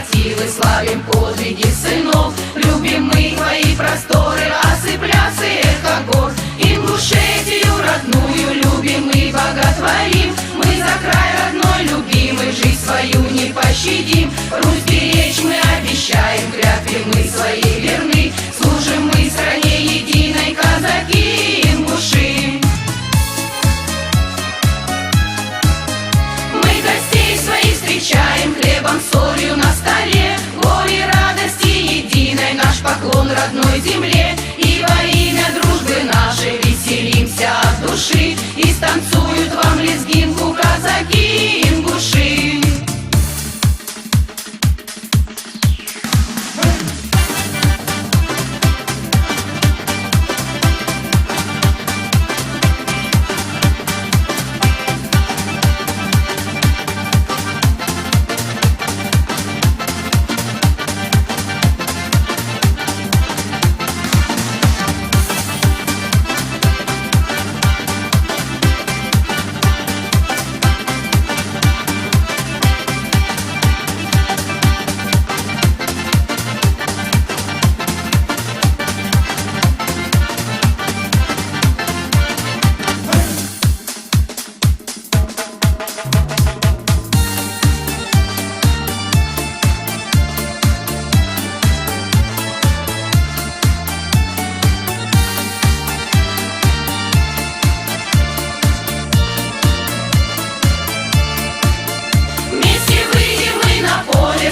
мотивы, славим подвиги сынов. Любим мы твои просторы, осыпляться эхо гор. Ингушетию родную любим и боготворим. Мы за край родной любимый, жизнь свою не пощадим. Русь беречь мы обещаем, клятве мы своей верны. Служим мы стране единой, казаки ингуши. Мы гостей своих встречаем хлебом, солью на столе. Горе радости единой, наш поклон родной земле. И во имя дружбы нашей веселимся от души. И станцуют вам лезгинку казаки ингуши.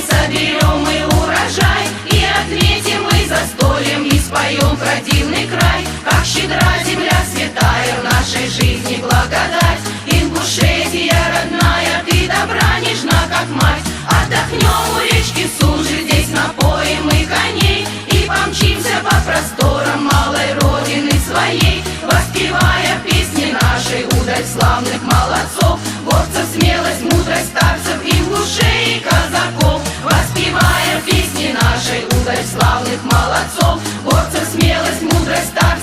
Соберем мы урожай и отметим мы застольем, и споем про дивный край. Как щедра земля святая, в нашей жизни благодать. Ингушетия родная, ты добра нежна, как мать. Отдохнем у речки Сунжи, здесь напоим мы коней. И помчимся по просторам малой родины своей, воспевая песни нашей удаль славных молодцов. Горцев смелость, мудрость старцев, ингушей и казаков. Воспевая песни нашей удаль славных молодцов. Горцев смелость, мудрость старцев.